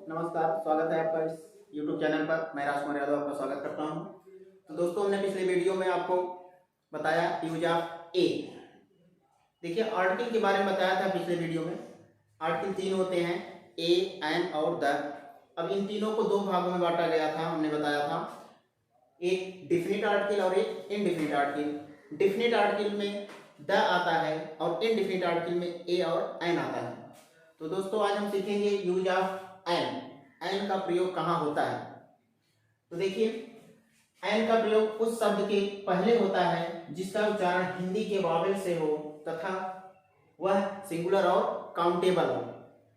नमस्कार, स्वागत है आपका इस YouTube चैनल पर। मैं राजकुमार यादव आपका स्वागत करता हूं। तो दोस्तों, हमने पिछले वीडियो में आपको बताया यूज ऑफ ए। देखिए, आर्टिकल के बारे में बताया था पिछले वीडियो में। आर्टिकल तीन होते हैं, ए, एन और द। अब इन तीनों को दो भागों में बांटा गया था, हमने बताया था। एक डिफिनिट आर्टिकल और एक इनडिफिनिट आर्टिकल। डिफिनिट आर्टिकल में द आता है और इनडिफिनिट आर्टिकल में ए और एन आता है। तो दोस्तों, आज हम सीखेंगे यूज ऑफ एन। एन का प्रयोग कहाँ होता है? तो देखिए, एन का प्रयोग उस शब्द के पहले होता है जिसका उच्चारण हिंदी के वावेल से हो तथा वह सिंगुलर और काउंटेबल हो।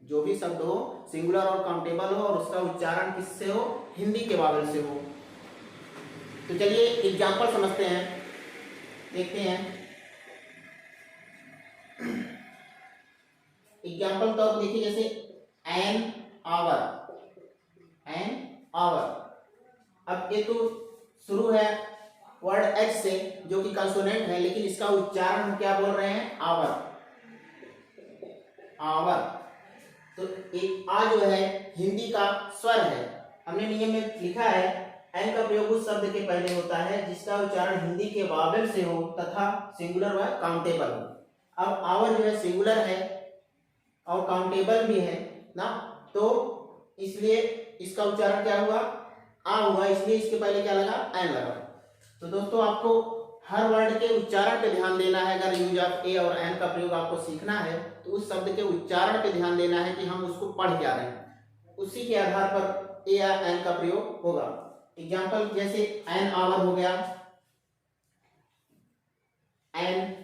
जो भी शब्द हो सिंगुलर और काउंटेबल हो और उसका उच्चारण किससे हो? हिंदी के वावेल से हो। तो चलिए एग्जाम्पल समझते हैं, देखते हैं। एग्जाम्पल तो आप देखिए, जैसे एन आवर, एन आवर। अब ये तो शुरू है वर्ड एच से, जो कि कंसोनेंट है, लेकिन इसका उच्चारण हम क्या बोल रहे हैं? Hour, hour. तो एक आ जो है हिंदी का स्वर है। हमने नियम में लिखा है एन का प्रयोग उस शब्द के पहले होता है जिसका उच्चारण हिंदी के वावेल से हो तथा सिंगुलर व काउंटेबल हो। अब आवर जो है सिंगुलर है और काउंटेबल भी है ना, तो इसलिए इसका उच्चारण क्या हुआ? आ हुआ, इसलिए इसके पहले क्या लगा? एन लगा। तो दोस्तों, आपको हर वर्ड के उच्चारण पे ध्यान देना है। अगर यूज ऑफ ए और एन का प्रयोग आपको सीखना है तो उस शब्द के उच्चारण पे ध्यान देना है कि हम उसको पढ़ क्या रहे हैं, उसी के आधार पर ए या एन का प्रयोग होगा। एग्जाम्पल जैसे एन आवर हो गया, एन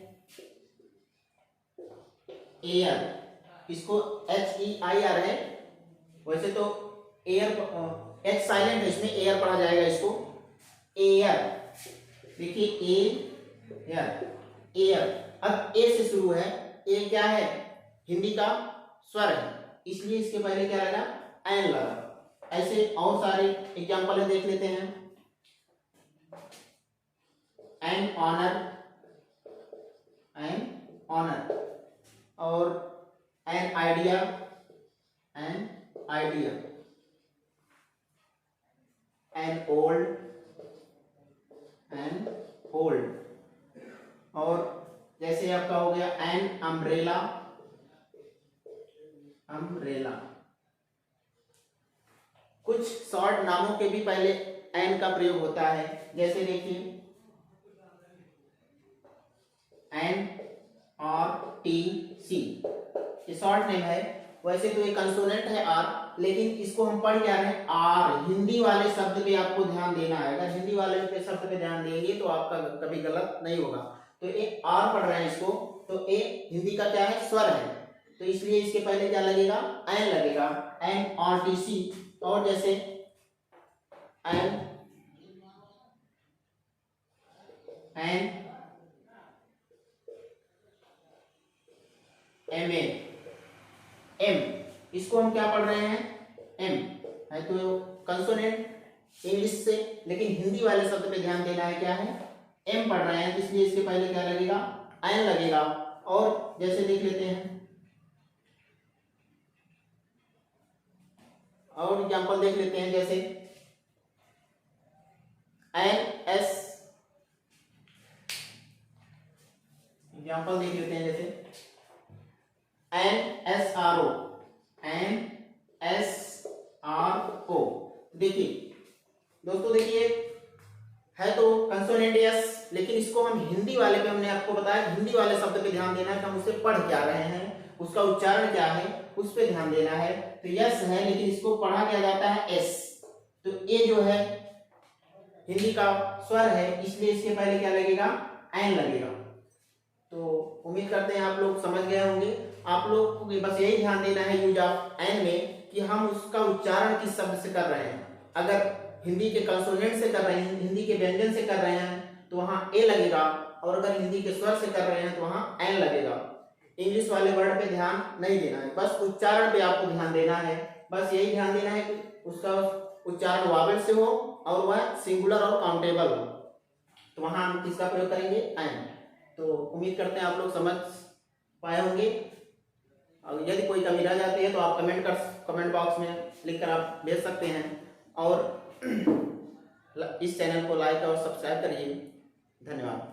एयर, इसको एच ई आई आर है, वैसे तो एयर एच साइलेंट है, इसमें एयर पढ़ा जाएगा इसको। एयर, देखिए एयर, एयर। अब ए से शुरू है, ए क्या है? हिंदी का स्वर है, इसलिए इसके पहले क्या लगा? एन लगा। ऐसे और सारे एग्जाम्पल है, देख लेते हैं। An honour, an honour. और an idea, an idea. An old, an old. और जैसे आपका हो गया एन अम्ब्रेला, अम्ब्रेला। कुछ शॉर्ट नामों के भी पहले एन का प्रयोग होता है, जैसे देखिए एन आर टी सी, ये शॉर्ट नेम है। वैसे तो ये कंसोनेंट है आर, लेकिन इसको हम पढ़ क्या रहे हैं? आर। हिंदी वाले शब्द पे आपको ध्यान देना है। अगर हिंदी वाले पे शब्द पे ध्यान देंगे तो आपका कभी गलत नहीं होगा। तो ए आर पढ़ रहे हैं इसको, तो ए हिंदी का क्या है? स्वर है, तो इसलिए इसके पहले क्या लगेगा? एन लगेगा, एन आर टी सी। और जैसे N N M A, M, इसको हम क्या पढ़ रहे हैं? एम है तो कंसोनेंट इंग्लिश से, लेकिन हिंदी वाले शब्द पे ध्यान देना है, क्या है? एम पढ़ रहे हैं, इसलिए इसके पहले क्या लगेगा? एन लगेगा। और जैसे देख लेते हैं और एग्जाम्पल देख लेते हैं, जैसे एन एस, एग्जाम्पल देख लेते हैं, जैसे N S R O, N S R O. देखिए दोस्तों, देखिए है तो कंसोनेंट यस, लेकिन इसको हम हिंदी वाले पे, हमने आपको बताया हिंदी वाले शब्द पे ध्यान देना है कि हम उसे पढ़ क्या रहे हैं, उसका उच्चारण क्या है, उस पे ध्यान देना है। तो यस है, लेकिन इसको पढ़ा क्या जाता है? एस। तो ए जो है हिंदी का स्वर है, इसलिए इसके पहले क्या लगेगा? एन लगेगा। तो उम्मीद करते हैं आप लोग समझ गए होंगे। आप लोग को बस यही ध्यान देना है यूज ऑफ एन में कि हम उसका उच्चारण किस शब्द से कर रहे हैं। अगर हिंदी के कंसोनेंट से कर रहे हैं, हिंदी के व्यंजन से कर रहे हैं, तो वहां ए लगेगा, और अगर हिंदी के स्वर से कर रहे हैं तो वहां एन लगेगा। इंग्लिश वाले वर्ड पे ध्यान नहीं देना है, बस उच्चारण पे आपको ध्यान देना है। बस यही ध्यान देना है कि उसका उच्चारण वावेल से हो और वह सिंगुलर और काउंटेबल हो, तो वहां हम किसका प्रयोग करेंगे? एन। तो उम्मीद करते हैं आप लोग समझ पाए होंगे। और यदि कोई कमी रह जाती है तो आप कमेंट बॉक्स में लिखकर आप भेज सकते हैं। और इस चैनल को लाइक और सब्सक्राइब करिए। धन्यवाद।